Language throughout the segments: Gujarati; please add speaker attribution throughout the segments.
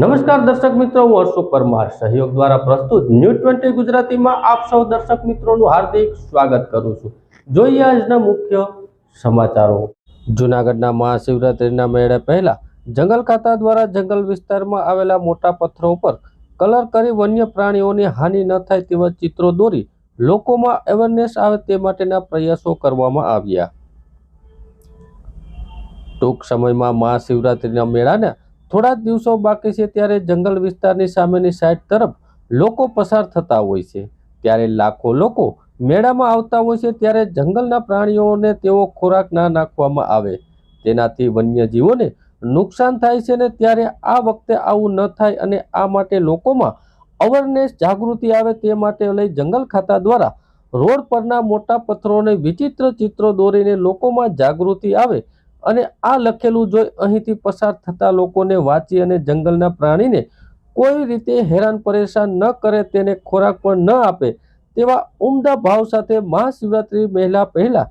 Speaker 1: નમસ્કાર દર્શક મિત્રો, હું હર્ષુ પરમાર સહયોગ દ્વારા પ્રસ્તુત ન્યૂઝ 20 ગુજરાતીમાં આપ સૌ દર્શક મિત્રોનું હાર્દિક સ્વાગત કરું છું। જોઈએ આજના મુખ્ય સમાચારો। જૂનાગઢના મહાશિવરાત્રિના મેળે પહેલા જંગલ ખાતા દ્વારા જંગલ વિસ્તારમાં આવેલા મોટા પથ્થરો પર કલર કરી વન્ય પ્રાણીઓની હાનિ ન થાય તેવા ચિત્રો દોરી લોકોમાં અવેરનેસ આવે તે માટેના પ્રયાસો કરવામાં આવ્યા। ટૂંક સમયમાં મહાશિવરાત્રિના મેળાના થોડા દિવસો બાકી છે ત્યારે જંગલ વિસ્તારની સામેની સાઈડ તરફ લોકો પસાર થતા હોય છે, ત્યારે લાખો લોકો મેળામાં આવતા હોય છે, ત્યારે જંગલના પ્રાણીઓને તેવો ખોરાક ના નાખવામાં આવે તેનાથી વન્યજીવોને નુકસાન થાય છે ને ત્યારે આ વખતે આવું ન થાય અને આ માટે લોકોમાં અવેરનેસ જાગૃતિ આવે તે માટે લઈ જંગલ ખાતા દ્વારા રોડ પરના મોટા પથ્થરોને વિચિત્ર ચિત્રો દોરીને લોકોમાં જાગૃતિ આવે અને આ લખેલું જોઈ અહીંથી પસાર થતા લોકોને વાંચી અને જંગલના પ્રાણીને કોઈ રીતે હેરાન પરેશાન ન કરે, તેને ખોરાક પણ ન આપે તેવા ઉમદા ભાવ સાથે મહાશિવરાત્રિ પહેલા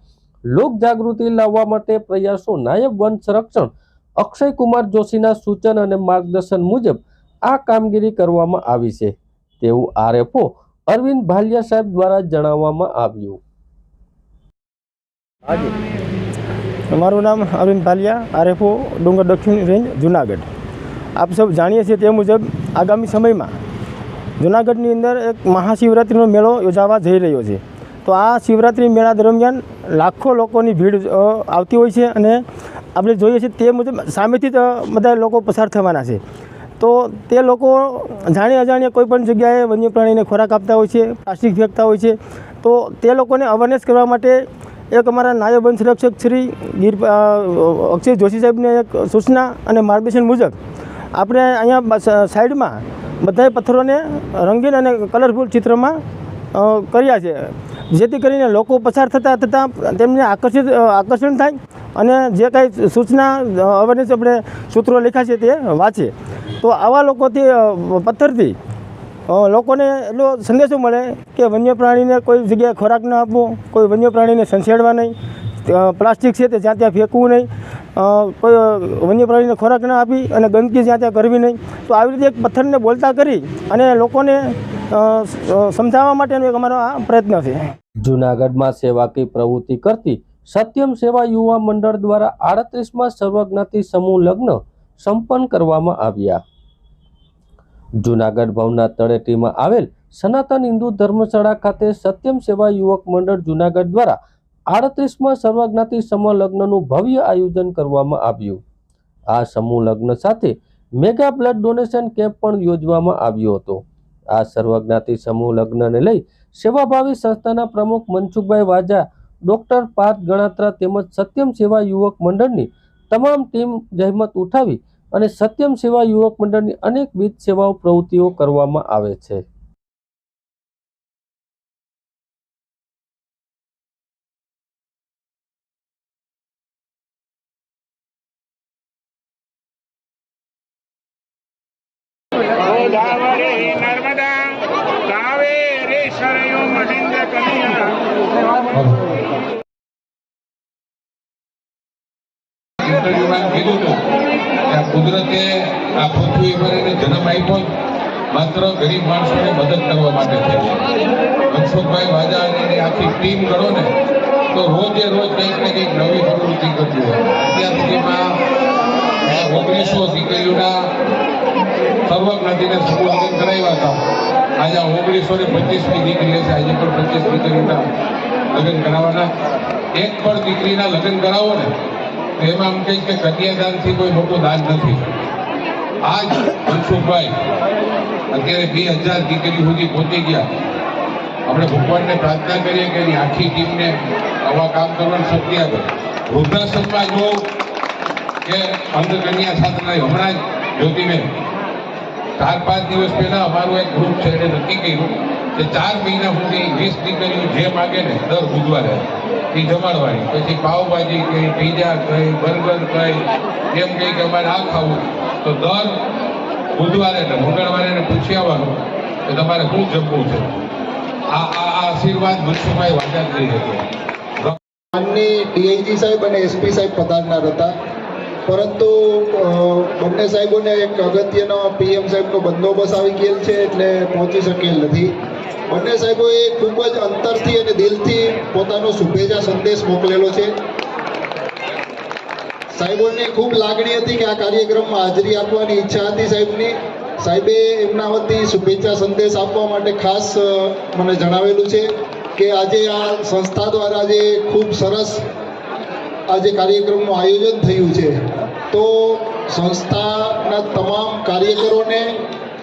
Speaker 1: લોક જાગૃતિ લાવવા માટે પ્રયાસો નાયબ વન સંરક્ષણ અક્ષય કુમાર જોશીના સૂચન અને માર્ગદર્શન મુજબ આ કામગીરી કરવામાં આવી છે તેવું આરએફઓ અરવિંદ ભાલિયા સાહેબ દ્વારા જણાવવામાં આવ્યું।
Speaker 2: મારું નામ અરવિંદ ભાલિયા, આરએફઓ ડુંગર દક્ષિણ રેન્જ જૂનાગઢ। આપ સૌ જાણીએ છીએ તે મુજબ આગામી સમયમાં જૂનાગઢની અંદર એક મહાશિવરાત્રિનો મેળો યોજાવા જઈ રહ્યો છે। તો આ શિવરાત્રિ મેળા દરમિયાન લાખો લોકોની ભીડ આવતી હોય છે અને આપણે જોઈએ છીએ તે મુજબ સામેથી જ બધા લોકો પસાર થવાના છે। તો તે લોકો જાણી અજાણ્યા કોઈ પણ જગ્યાએ વન્ય પ્રાણીને ખોરાક આપતા હોય છે, પ્લાસ્ટિક ફેંકતા હોય છે। તો તે લોકોને અવેરનેસ કરવા માટે એક અમારા નાયબ વન સંરક્ષક શ્રી અક્ષય જોશી સાહેબને એક સૂચના અને માર્ગદર્શન મુજબ આપણે અહીંયા સાઈડમાં બધાય પથ્થરોને રંગીન અને કલરફુલ ચિત્રમાં કર્યા છે, જેથી કરીને લોકો પસાર થતાં તેમને આકર્ષણ થાય અને જે કાંઈ સૂચના અવેરનેસ આપણે સૂત્રો લખ્યા છે તે વાંચે। તો આવા લોકોથી પથ્થરથી લોકોને એટલો સંદેશો મળે કે વન્ય પ્રાણીને કોઈ જગ્યાએ ખોરાક ન આપવો, કોઈ વન્ય પ્રાણીને સંસેડવા નહીં, પ્લાસ્ટિક છે તે જ્યાં ત્યાં ફેંકવું નહીં, કોઈ વન્ય પ્રાણીને ખોરાક ન આપી અને ગંદકી જ્યાં ત્યાં કરવી નહીં। તો આવી રીતે એક પથ્થરને બોલતા કરી અને લોકોને સમજાવવા માટેનો એક અમારો આ પ્રયત્ન છે।
Speaker 1: જૂનાગઢમાં સેવાકીય પ્રવૃત્તિ કરતી સત્યમ સેવા યુવા મંડળ દ્વારા 38માં સર્વજ્ઞાતિ સમૂહ લગ્ન સંપન્ન કરવામાં આવ્યા। જૂનાગઢ ભવના તળેટીમાં આવેલ સનાતન હિન્દુ ધર્મશાળા ખાતે સત્યમ સેવા યુવક મંડળ જૂનાગઢ દ્વારા 38માં સર્વજ્ઞાતિ સમૂહ લગ્નનું ભવ્ય આયોજન કરવામાં આવ્યું। આ સમૂહ લગ્ન સાથે મેગા બ્લડ ડોનેશન કેમ્પ પણ યોજવામાં આવ્યો હતો। આ સર્વજ્ઞાતિ સમૂહ લગ્નને લઈ સેવાભાવી સંસ્થાના પ્રમુખ મનસુખભાઈ વાજા, ડોક્ટર પાર્થ ગણાત્રા તેમજ સત્યમ સેવા યુવક મંડળની તમામ ટીમ જહેમત ઉઠાવી અને સત્યમ સેવા યુવક મંડળની અનેકવિધ સેવાઓ પ્રવૃત્તિઓ કરવામાં આવે છે।
Speaker 3: કુદરતે આ પૃથ્વી પર એને જન્મ આપ્યો માત્ર ગરીબ માણસોને મદદ કરવા માટે છે। મનસુખભાઈ વાજા અને એની આખી ટીમ ગણો ને તો રોજે રોજ કંઈક ને કંઈક નવી પ્રવૃત્તિ કરતી હોય। અત્યાર સુધીમાં 1900 દીકરીઓના સર્વજ્ઞાતિને સમૂહ લગ્ન કરાવ્યા હતા। આજે 1925મી દીકરી હશે, આજે પણ 25 દીકરીઓના લગ્ન કરાવવાના। એક પણ દીકરીના લગ્ન કરાવો ને એમાં એમ કહીશ કે કન્યાદાનથી કોઈ મોટું દાન નથી। આજ મનસુખભાઈ અત્યારે 2000 દીકરી સુધી પહોંચી ગયા। આપણે ભગવાનને પ્રાર્થના કરીએ કે એની આખી ટીમને આવા કામ કરવાની શક્તિ આપે। વૃદ્ધાશ્રમમાં જો કે અંધકન્યા છાત્રને હમણાં જ જ્યોતિબેન 4-5 દિવસ પહેલા અમારું એક ગ્રુપ છે એને નક્કી કર્યું કે 4 મહિના સુધી 20 દીકરીઓ જે માગે ને દર બુધવારે એ જમાડવાની, પછી પાવભાજી કહી, પીઝા કહી, બર્ગર કહી, એમ કહી કે અમારે આ ખાવું તો દર બુધવારે ને મંગળવારે પૂછી આવવાનું કે તમારે શું જમવું છે। આ આશીર્વાદ મનસુખભાઈ વાજા થઈ હતો।
Speaker 4: ડીઆઈજી સાહેબ અને એસપી સાહેબ પધારનાર હતા। પરંતુ બંને સાહેબોને એક અગત્યનો PM સાહેબનો બંદોબસ્ત આવી ગયેલ છે એટલે પહોંચી શકેલ નથી. બંને સાહેબોએ ખૂબ જ અંતરથી અને દિલથી પોતાનો શુભેચ્છા સંદેશ મોકલેલો છે. સાહેબોને ખૂબ લાગણી હતી કે આ કાર્યક્રમમાં હાજરી આપવાની ઈચ્છા હતી સાહેબની. સાહેબે એમના વતી શુભેચ્છા સંદેશ આપવા માટે ખાસ મને જણાવેલું છે કે આજે આ સંસ્થા દ્વારા જે ખૂબ સરસ આજે કાર્યક્રમનું આયોજન થયું છે, તો સંસ્થાના તમામ કાર્યકરોને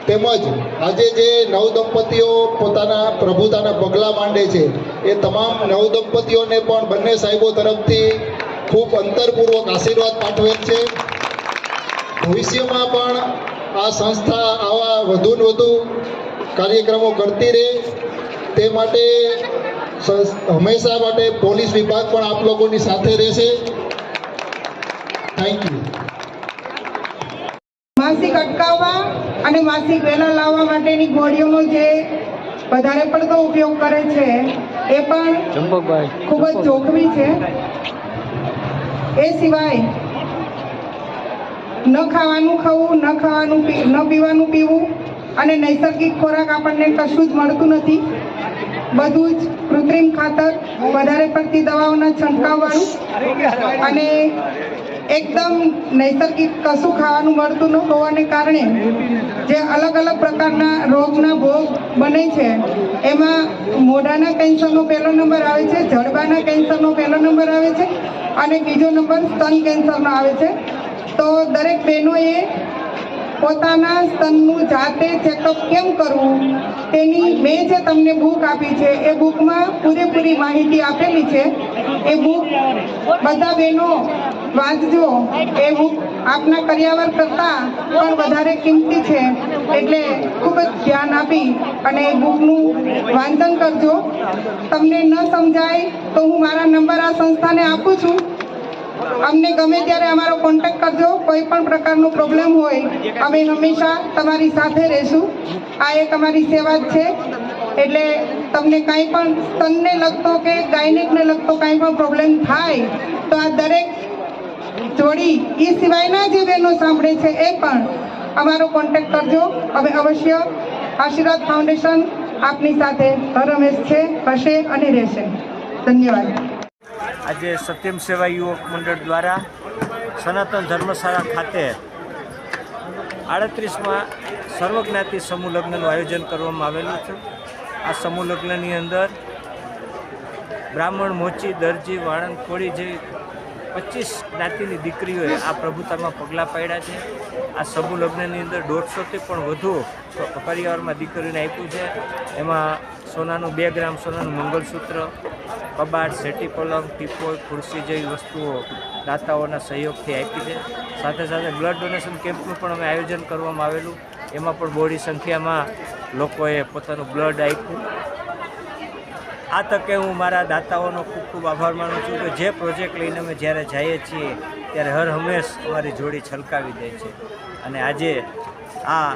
Speaker 4: તેમજ આજે જે નવદંપતીઓ પોતાના પ્રભુતાના પગલાં માંડે છે એ તમામ નવદંપતીઓને પણ બંને સાહેબો તરફથી ખૂબ અંતરપૂર્વક આશીર્વાદ પાઠવેલ છે. ભવિષ્યમાં પણ આ સંસ્થા આવા વધુ ને વધુ કાર્યક્રમો કરતી રહે તે માટે હંમેશા માટે પોલીસ વિભાગ પણ આપ લોકોની સાથે રહેશે. Thank you.
Speaker 5: માસિક અટકાવવા અને માસિક વહેલા લાવવા માટેની ગોળીઓનો જે વધારે પડતો ઉપયોગ કરે છે એ પણ ખૂબ જ જોખમી છે. એ સિવાય ન ખાવાનું ખાવું, ન ખાવાનું ન પીવાનું પીવું અને નૈસર્ગિક ખોરાક આપણને કશું જ મળતું નથી. બધું જ કૃત્રિમ ખાતર, વધારે પડતી દવાઓના છંટકાવવાળું અને એકદમ નૈસર્ગિક કશું ખાવાનું મળતું ન હોવાને કારણે જે અલગ અલગ પ્રકારના રોગના ભોગ બને છે એમાં મોઢાના કેન્સરનો પહેલો નંબર આવે છે, જડબાના કેન્સરનો પહેલો નંબર આવે છે અને બીજો નંબર સ્તન કેન્સરનો આવે છે. તો દરેક બહેનોએ પોતાના સ્તનનું જાતે ચેકઅપ કેમ કરવું તેની મેં જે તમને બુક આપી છે એ બુકમાં પૂરેપૂરી માહિતી આપેલી છે. એ બુક બધા બહેનો વાંચજો. એ બુક આપના કર્યાવર કરતાં પણ વધારે કિંમતી છે એટલે ખૂબ જ ધ્યાન આપી અને એ બુકનું વાંચન કરજો. તમને ન સમજાય તો હું મારા નંબર આ સંસ્થાને આપું છું. અમને ગમે ત્યારે અમારો કોન્ટેક્ટ કરજો. કોઈ પણ પ્રકારનો પ્રોબ્લેમ હોય અમે હંમેશા તમારી સાથે રહીશું. આ એક અમારી સેવા જ છે. એટલે તમને કાંઈ પણ સ્તનને લગતો કે ગાયનેકને લગતો કાંઈ પણ પ્રોબ્લેમ થાય તો આ દરેક જોડી એ સિવાયના જે બહેનો સાંભળે છે એ પણ અમારો કોન્ટેક્ટ કરજો. હવે અવશ્ય આશીર્વાદ ફાઉન્ડેશન આપની સાથે હરહંમેશ છે, હશે અને રહેશે. ધન્યવાદ.
Speaker 6: આજે સત્યમ સેવા યુવક મંડળ દ્વારા સનાતન ધર્મશાળા ખાતે 38માં સર્વજ્ઞાતિ સમૂહ લગ્નનું આયોજન કરવામાં આવેલું છે. આ સમૂહ લગ્નની અંદર બ્રાહ્મણ, મોચી, દરજી, વાણંદ, કોળી જેવી 25 જ્ઞાતિની દીકરીઓએ આ પ્રભુતામાં પગલાં પાડ્યા છે. આ સમૂહ લગ્નની અંદર 150થી પણ વધુ પરિવારમાં દીકરીઓને આપ્યું છે. એમાં સોનાનું 2 ગ્રામ સોનાનું મંગલસૂત્ર, કબાટ, સેટી પલંગ, ટીપોય, ખુરશી જેવી વસ્તુઓ દાતાઓના સહયોગથી આપી છે. સાથે સાથે બ્લડ ડોનેશન કેમ્પનું પણ અમે આયોજન કરવામાં આવેલું. એમાં પણ બહોળી સંખ્યામાં લોકોએ પોતાનું બ્લડ આપ્યું. આ તકે હું મારા દાતાઓનો ખૂબ ખૂબ આભાર માનું છું કે જે પ્રોજેક્ટ લઈને અમે જ્યારે જઈએ છીએ ત્યારે હર હંમેશ અમારી જોડી છલકાવી દે છે. અને આજે આ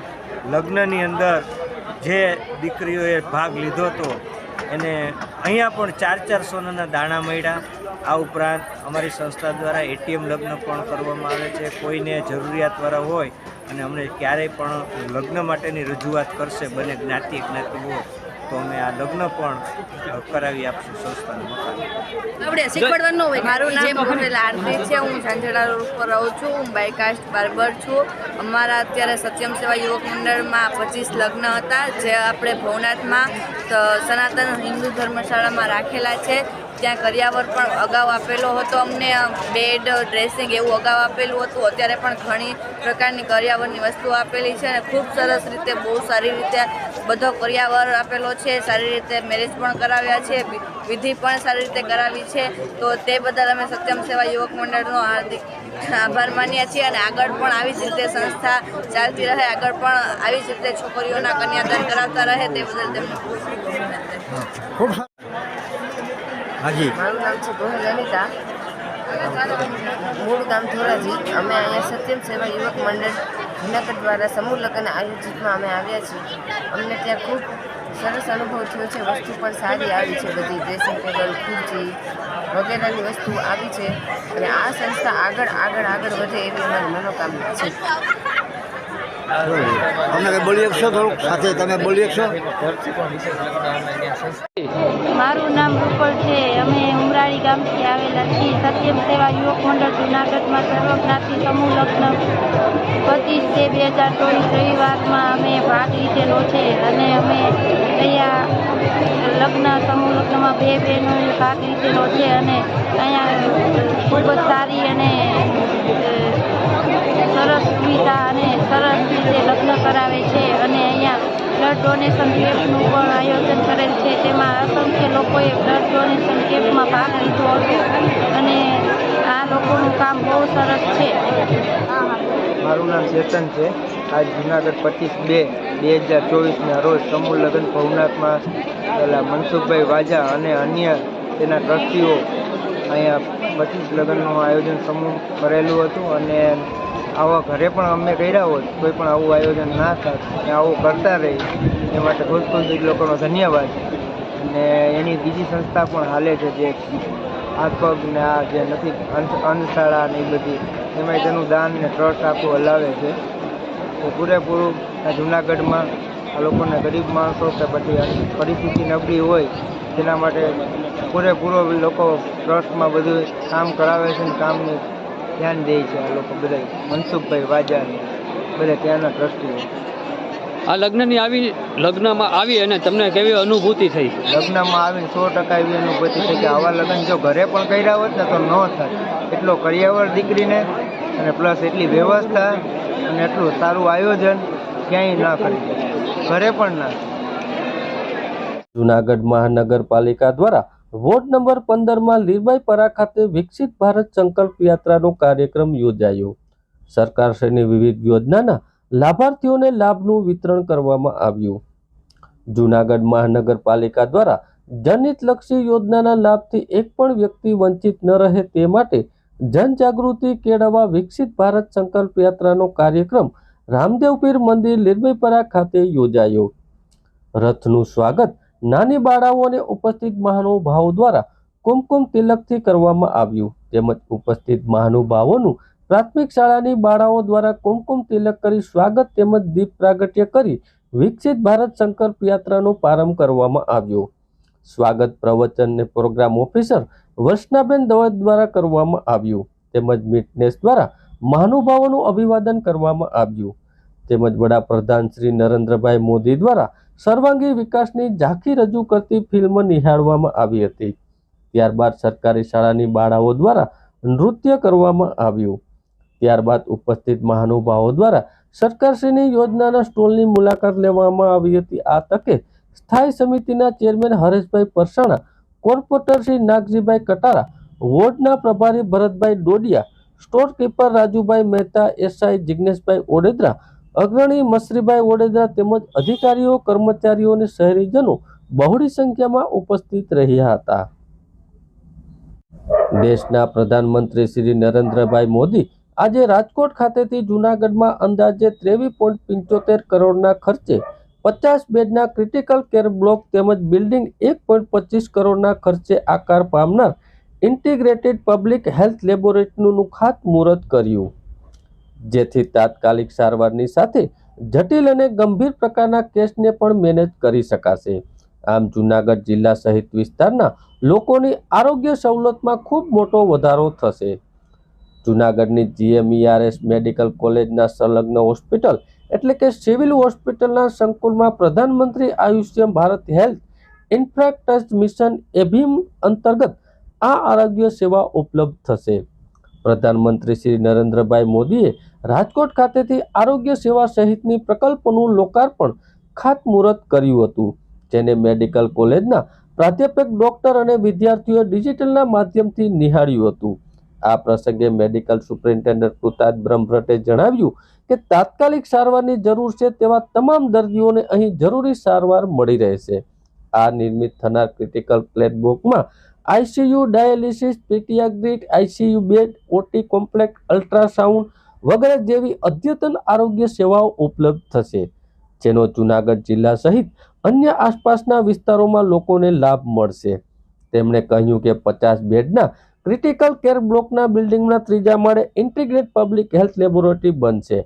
Speaker 6: લગ્નની અંદર જે દીકરીઓએ ભાગ લીધો હતો એને અહીંયા પણ 4 સોનાના દાણા મળ્યા. આ ઉપરાંત અમારી સંસ્થા દ્વારા ATM લગ્ન પણ કરવામાં આવે છે. કોઈને જરૂરિયાતવાળા હોય અને અમને ક્યારેય પણ લગ્ન માટેની રજૂઆત કરશે બંને જ્ઞાતિ જ્ઞાતિઓ તો અમે આ લગ્ન પણ કરાવી આપશું સંસ્થાનું મકાન.
Speaker 7: આપણે શીખવાડવાનું હોય. મારું નામ મોટેલ આરતી છે. હું ઝાંઝડા રોડ ઉપર રહું છું. હું બાયકાસ્ટ બાર્બર છું. અમારા અત્યારે સત્યમ સેવા યુવક મંડળમાં 25 લગ્ન હતા જે આપણે ભવનાથમાં સનાતન હિન્દુ ધર્મશાળામાં રાખેલા છે. ત્યાં કરિયાવર પણ અગાઉ આપેલો હતો અમને, બેડ, ડ્રેસિંગ એવું અગાઉ આપેલું હતું. અત્યારે પણ ઘણી પ્રકારની કરિયાવરની વસ્તુઓ આપેલી છે અને ખૂબ સરસ રીતે, બહુ સારી રીતે બધો કરિયાવર આપેલો છે. સારી રીતે મેરેજ પણ કરાવ્યા છે, વિધિ પણ સારી રીતે કરાવી છે. તો તે બદલ અમે સત્યમ સેવા યુવક મંડળનો હાર્દિક આભાર માનીએ છીએ અને આગળ પણ આવી જ રીતે સંસ્થા ચાલતી રહે, આગળ પણ આવી જ રીતે છોકરીઓના કન્યાદાન કરાવતા રહે તે બદલ તેમને ખૂબ
Speaker 6: હાજી.
Speaker 8: મારું નામ છે ગોહિલ અનિતા, મૂળ ગામ ધોરાજી. અમે અહીંયા સત્યમ સેવા યુવક મંડળ જૂનાગઢ દ્વારા સમૂહ લગ્ન આયોજિતમાં અમે આવ્યા છીએ. અમને ત્યાં ખૂબ સરસ અનુભવ થયો છે. વસ્તુ પણ સારી આવી છે, બધી ડ્રેસિંગ ટેબલ, ખુરચી વગેરેની વસ્તુ આવી છે અને આ સંસ્થા આગળ વધે એવી અમારી મનોકામના છે.
Speaker 9: તમે બોલી શકશો? થોડુંક સાથે તમે બોલી શકશો?
Speaker 10: મારું નામ રૂપલ છે. અમે ઉમરાળી ગામથી આવેલા છીએ. સત્યમ સેવા યુવક મંડળ જૂનાગઢમાં સર્વજ્ઞાતિ સમૂહ લગ્ન 25/2/2024 રવિવારમાં અમે ભાગ લીધેલો છે અને અમે અહીંયા સમૂહ લગ્નમાં 2 બહેનોએ ભાગ લીધેલો છે અને અહીંયા ખૂબ જ સારી અને સરસ સુવિધા અને સરસ રીતે લગ્ન કરાવે છે અને અહીંયા બ્લડ ડોનેશન કેમ્પનું પણ આયોજન કરેલ છે. તેમાં અસંખ્ય લોકોએ બ્લડ ડોનેશન કેમ્પમાં ભાગ લીધો હતો અને આ લોકોનું કામ બહુ સરસ છે.
Speaker 11: મારું નામ ચેતન છે. આજ જુનાગઢ 25/2/2024ના રોજ સમૂહ લગ્ન ભવનાથમાં પેલા મનસુખભાઈ વાજા અને અન્ય તેના ટ્રસ્ટીઓ અહીંયા 25 લગ્નનું આયોજન સમૂહ કરેલું હતું અને આવા ઘરે પણ અમે કર્યા હોત કોઈ પણ આવું આયોજન ના થાત અને આવું કરતા રહી એ માટે ખૂબ ખૂબ એ લોકોનો ધન્યવાદ. અને એની બીજી સંસ્થા પણ હાલે છે જે હાથ પગ ને આ જે નથી અન્નશાળા ને એ બધી એમાં તેનું દાન ને ટ્રસ્ટ આખું હલાવે છે. તો પૂરેપૂરું આ જૂનાગઢમાં આ લોકોને ગરીબ માણસો કે પછી પરિસ્થિતિ નબળી હોય તેના માટે પૂરેપૂરો લોકો ટ્રસ્ટમાં બધું કામ કરાવે છે ને કામનું ધ્યાન દે છે આ લોકો બધા. મનસુખભાઈ વાજા બધા ત્યાંના ટ્રસ્ટીઓ.
Speaker 12: આ લગ્નમાં આવી અને તમને કેવી અનુભૂતિ થઈ?
Speaker 11: લગ્નમાં આવીને 100% એવી અનુભૂતિ થઈ કે આવા લગ્ન જો ઘરે પણ કર્યા હોત ને તો ન થાય. એટલો કરિયાવર દીકરીને અને પ્લસ એટલી વ્યવસ્થા અને એટલું સારું આયોજન ક્યાંય ના કરી ઘરે પણ ના.
Speaker 1: જૂનાગઢ મહાનગરપાલિકા દ્વારા વોર્ડ નંબર 15માં લીરબાઈપરા ખાતે વિકસિત ભારત સંકલ્પ યાત્રાનો કાર્યક્રમ યોજાયો. સરકારશ્રીની વિવિધ યોજનાના લાભાર્થીઓને લાભનું વિતરણ કરવામાં આવ્યું. જૂનાગઢ મહાનગરપાલિકા દ્વારા જનહિતલક્ષી યોજનાના લાભથી એક પણ વ્યક્તિ વંચિત ન રહે તે માટે જનજાગૃતિ કેળવવા વિકસિત ભારત સંકલ્પ યાત્રાનો કાર્યક્રમ રામદેવ પીર મંદિર લીરબાઈપરા ખાતે યોજાયો. રથનું સ્વાગત નાની બાળાઓ અને ઉપસ્થિત મહાનુભાવો દ્વારા કુમકુમ તિલકથી કરવામાં આવ્યું. તેમજ ઉપસ્થિત મહાનુભાવોનું પ્રાથમિક શાળાની બાળાઓ દ્વારા કુમકુમ તિલક કરી સ્વાગત તેમજ દીપ પ્રાગટ્ય કરી વિકસિત ભારત સંકલ્પ યાત્રાનો પ્રારંભ કરવામાં આવ્યો. સ્વાગત પ્રવચન ને પ્રોગ્રામ ઓફિસર વર્ષનાબેન દવે દ્વારા કરવામાં આવ્યું. તેમજ મિટનેસ દ્વારા મહાનુભાવોનું અભિવાદન કરવામાં આવ્યું. તેમજ વડાપ્રધાન શ્રી નરેન્દ્રભાઈ મોદી દ્વારા સર્વાંગી વિકાસની ઝાંખી રજૂ કરતી ફિલ્મ નિહાળવામાં આવી હતી. ત્યારબાદ સરકારી શાળાની બાળાઓ દ્વારા નૃત્ય કરવામાં આવ્યું. ત્યારબાદ ઉપસ્થિત મહાનુભાવો દ્વારા સરકારશ્રીની યોજનાના સ્ટોલની મુલાકાત લેવામાં આવી હતી. આ તકે સ્થાયી સમિતિના ચેરમેન હરેશભાઈ પરસાણા, કોર્પોરેટર શ્રી નાગજીભાઈ કટારા, વોર્ડના પ્રભારી Bharatbhai Dodiya, store keeper Rajubhai Mehta, SI Jigneshbhai Odedara, અગ્રણી મસરીભાઈ ઓડેદરા તેમજ અધિકારીઓ, કર્મચારીઓ અને શહેરીજનો બહોળી સંખ્યામાં ઉપસ્થિત રહ્યા હતા. દેશના પ્રધાનમંત્રી શ્રી નરેન્દ્રભાઈ મોદી આજે રાજકોટ ખાતેથી જૂનાગઢમાં અંદાજે 23.75 કરોડના ખર્ચે 50 બેડના ક્રિટિકલ કેર બ્લોક તેમજ બિલ્ડિંગ 1.25 કરોડના ખર્ચે આકાર પામનાર ઇન્ટિગ્રેટેડ પબ્લિક હેલ્થ લેબોરેટરીનું ખાતમુહૂર્ત કર્યું, જેથી તાત્કાલિક સારવારની સાથે જટિલ અને ગંભીર પ્રકારના કેસને પણ મેનેજ કરી શકાશે. આમ જૂનાગઢ જિલ્લા સહિત વિસ્તારના લોકોની આરોગ્ય સવલતમાં ખૂબ મોટો વધારો થશે. જૂનાગઢની જીએમઈઆરએસ મેડિકલ કોલેજના સંલગ્ન હોસ્પિટલ એટલે કે સિવિલ હોસ્પિટલના સંકુલમાં પ્રધાનમંત્રી Ayushman Bharat health infrastructure mission એભિમ અંતર્ગત આ આરોગ્ય સેવા ઉપલબ્ધ થશે. પ્રધાનમંત્રી શ્રી નરેન્દ્રભાઈ મોદીએ રાજકોટ ખાતેથી આરોગ્ય સેવા સહિતની પ્રકલ્પોનું લોકાર્પણ ખાતમુહૂર્ત કર્યું હતું, જેને મેડિકલ કોલેજના પ્રાધ્યાપક, ડોક્ટર અને વિદ્યાર્થીઓએ ડિજિટલના માધ્યમથી નિહાળ્યું હતું. આ પ્રસંગે મેડિકલ સુપ્રિન્ટેન્ડન્ટ કૃતાર્થ બ્રહ્મભટ્ટે જણાવ્યું કે તાત્કાલિક સારવારની જરૂર છે તેવા તમામ દર્દીઓને અહીં જરૂરી સારવાર મળી રહેશે. આ નિર્મિત થનાર ક્રિટિકલ કેર બ્લોકમાં ICU, dialysis, paediatric ICU bed, OT complex, ultrasound વગેરે જેવી અદ્યતન આરોગ્ય સેવાઓ ઉપલબ્ધ થશે. જેનો જૂનાગઢ જિલ્લા સહિત અન્ય આસપાસના વિસ્તારોમાં લોકોને લાભ મળશે. તેમણે કહ્યું કે 50 બેડના ક્રિટિકલ કેર બ્લોકના બિલ્ડિંગના 3જા માળે ઇન્ટિગ્રેટ પબ્લિક હેલ્થ લેબોરેટરી બનશે.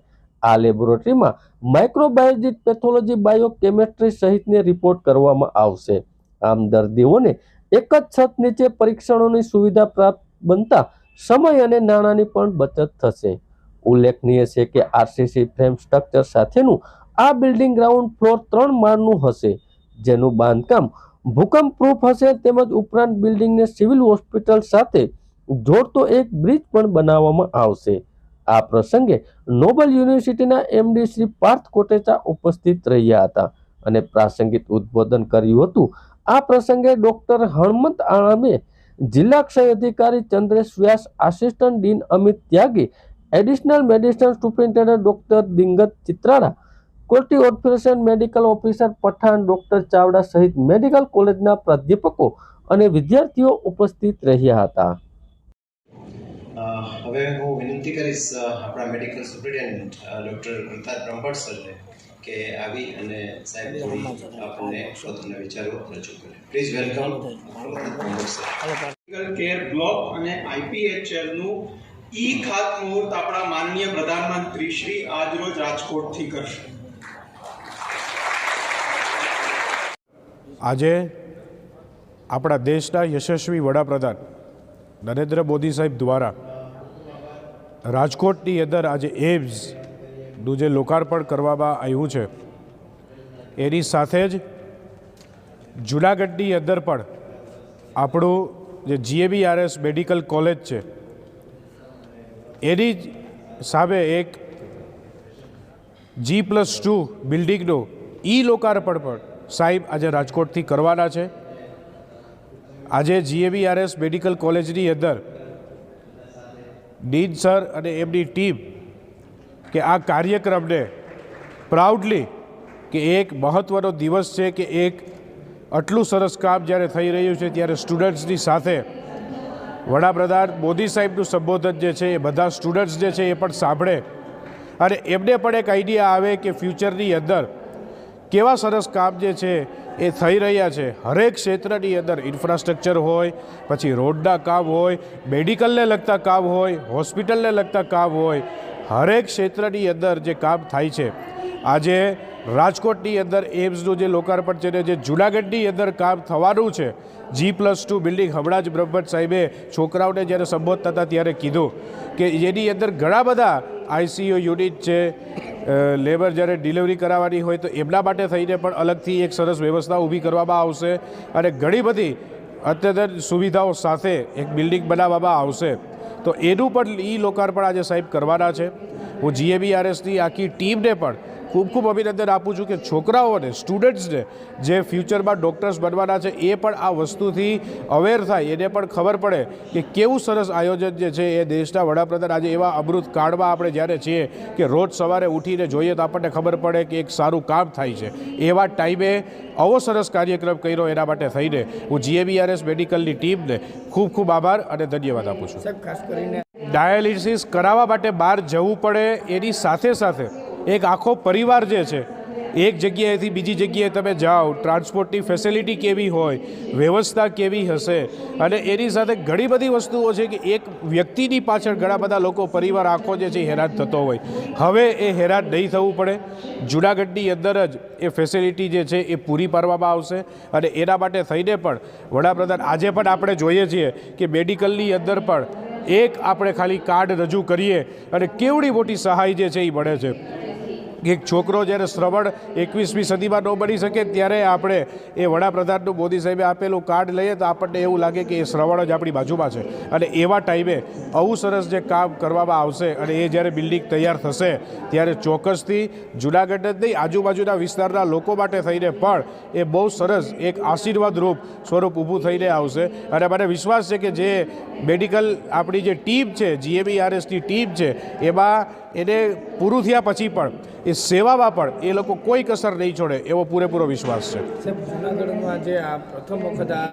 Speaker 1: આ લેબોરેટરીમાં માઇક્રોબાયોલોજી, પેથોલોજી, બાયોકેમેસ્ટ્રી સહિતને રિપોર્ટ કરવામાં આવશે. આમ દર્દીઓને એક જ છત નીચે પરીક્ષણોની સુવિધા પ્રાપ્ત બનતા સમય અને નાણાંની પણ બચત થશે. ઉલ્લેખનીય છે કે આરસીસી ફ્રેમ સ્ટ્રક્ચર સાથેનું આ બિલ્ડિંગ ગ્રાઉન્ડ ફ્લોર 3 માળનું હશે, જેનું બાંધકામ ભૂકંપ પ્રૂફ હશે. તેમજ ઉપરાંત બિલ્ડિંગને સિવિલ હોસ્પિટલ સાથે જોડતો એક બ્રિજ પણ બનાવવામાં આવશે. આ પ્રસંગે નોબલ યુનિવર્સિટીના એમડી શ્રી પાર્થ કોટેચા ઉપસ્થિત રહ્યા હતા અને પ્રાસંગિક ઉદ્બોધન કર્યું હતું. આ પ્રસંગે ડોક્ટર હણમંત આણમે, જિલ્લા ક્ષય અધિકારી Chandresh Vyas, assistant dean Amit Tyagi, additional medicine superintendent doctor Dingat Chitrada, quality officer medical officer Pathan, doctor Chavda સહિત મેડિકલ કોલેજના પ્રાધ્યાપકો અને વિદ્યાર્થીઓ ઉપસ્થિત રહ્યા હતા.
Speaker 13: હવે હું વિનંતી કરીશ આપણા medical superintendent doctor Pratap Brahmbhatt સરને કે આવી અને સાહેબ થોડી આપણને પોતાના વિચારો રજૂ કરે. Please welcome Brahmbhatt sir.
Speaker 14: Medical care block અને આઈપીએચએલનું ખાતમુહૂર્ત આપણા માનનીય પ્રધાનમંત્રી શ્રી આજરોજ રાજકોટથી કરશે.
Speaker 15: આજે આપણા દેશના યશસ્વી વડાપ્રધાન નરેન્દ્ર મોદી સાહેબ દ્વારા રાજકોટની અંદર આજે એમ્સનું જે લોકાર્પણ કરવામાં આવ્યું છે, એની સાથે જ જૂનાગઢની અંદર પણ આપણું જે GABRS મેડિકલ કોલેજ છે, એની સામે એક G+2 બિલ્ડિંગનું લોકાર્પણ પણ સાહેબ આજે રાજકોટથી કરવાના છે. આજે GABRS મેડિકલ કોલેજની અંદર ડીન સર અને એમની ટીમ કે આ કાર્યક્રમને પ્રાઉડલી કે એક મહત્ત્વનો દિવસ છે કે એક આટલું સરસ કામ જ્યારે થઈ રહ્યું છે ત્યારે સ્ટુડન્ટ્સની સાથે વડાપ્રધાન મોદી સાહેબનું સંબોધન જે છે એ બધા સ્ટુડન્ટ્સ જે છે એ પણ સાંભળે અને એમને પણ એક આઈડિયા આવે કે ફ્યુચરની અંદર કેવા સરસ કામ જે છે એ થઈ રહ્યા છે. હરેક ક્ષેત્રની અંદર ઇન્ફ્રાસ્ટ્રક્ચર હોય, પછી રોડના કામ હોય, મેડિકલને લગતા કામ હોય, હોસ્પિટલને લગતા કામ હોય, હરેક ક્ષેત્રની અંદર જે કામ થાય છે. આજે રાજકોટની અંદર એમ્સનું જે લોકાર્પણ છે ને જે જૂનાગઢની અંદર કામ થવાનું છે G+2 બિલ્ડિંગ, હમણાં જ બ્રહ્મભટ્ટ સાહેબે છોકરાઓને જ્યારે સંબોધતા હતા ત્યારે કીધું કે જેની અંદર ઘણા બધા ICU યુનિટ છે, લેબર જ્યારે ડિલિવરી કરાવવાની હોય તો એમના માટે થઈને પણ અલગથી એક સરસ વ્યવસ્થા ઊભી કરવામાં આવશે અને ઘણી બધી અત્યંત સુવિધાઓ સાથે એક બિલ્ડિંગ બનાવવામાં આવશે. તો એનું પણ લોકાર્પણ આજે સાહેબ કરવાના છે. હું GABRSની આખી ટીમને પણ ખૂબ ખૂબ અભિનંદન આપું છું કે છોકરાઓને, સ્ટુડન્ટ્સને જે ફ્યુચરમાં ડૉક્ટર્સ બનવાના છે એ પણ આ વસ્તુથી અવેર થાય, એને પણ ખબર પડે કે કેવું સરસ આયોજન જે છે એ દેશના વડાપ્રધાન આજે એવા અમૃત કાળમાં આપણે જ્યારે છીએ કે રોજ સવારે ઉઠીને જોઈએ તો આપણને ખબર પડે કે એક સારું કામ થાય છે. એવા ટાઈમે આવો સરસ કાર્યક્રમ કર્યો એના માટે થઈને હું GABRS મેડિકલની ટીમને ખૂબ ખૂબ આભાર અને ધન્યવાદ આપું છું.
Speaker 2: સાહેબ, ખાસ કરીને
Speaker 15: ડાયાલિસિસ કરાવવા માટે બહાર જવું પડે એની સાથે સાથે એક આખો પરિવાર જે છે એક જગ્યાએથી બીજી જગ્યાએ તમે જાઓ, ટ્રાન્સપોર્ટની ફેસિલિટી કેવી હોય, વ્યવસ્થા કેવી હશે અને એની સાથે ઘણી બધી વસ્તુઓ છે કે એક વ્યક્તિની પાછળ ઘણા બધા લોકો, પરિવાર આખો જે છે હેરાન થતો હોય. હવે એ હેરાન નહીં થવું પડે. જૂનાગઢની અંદર જ એ ફેસિલિટી જે છે એ પૂરી પાડવામાં આવશે અને એના માટે થઈને પણ વડાપ્રધાન આજે પણ આપણે જોઈએ છીએ કે મેડિકલની અંદર પણ એક આપણે ખાલી કાર્ડ રજૂ કરીએ અને કેવડી મોટી સહાય જે છે એ મળે છે. એક છોકરો જ્યારે શ્રવણ 21મી સદીમાં ન બની શકે ત્યારે આપણે એ વડાપ્રધાનનું મોદી સાહેબે આપેલું કાર્ડ લઈએ તો આપણને એવું લાગે કે એ શ્રવણ જ આપણી બાજુમાં છે. અને એવા ટાઈમે આવું સરસ જે કામ કરવામાં આવશે અને એ જ્યારે બિલ્ડિંગ તૈયાર થશે ત્યારે ચોક્કસથી જૂનાગઢ જ નહીં, આજુબાજુના વિસ્તારના લોકો માટે થઈને પણ એ બહુ સરસ એક આશીર્વાદરૂપ સ્વરૂપ ઊભું થઈને આવશે. અને મને વિશ્વાસ છે કે જે મેડિકલ આપણી જે ટીમ છે, GABRSની ટીમ છે, એમાં એને પૂરું થયા પછી પણ એ સેવામાં પણ એ લોકો કોઈ કસર નહીં છોડે એવો પૂરેપૂરો વિશ્વાસ છે.
Speaker 2: સાહેબ, જૂનાગઢમાં જે આ પ્રથમ વખત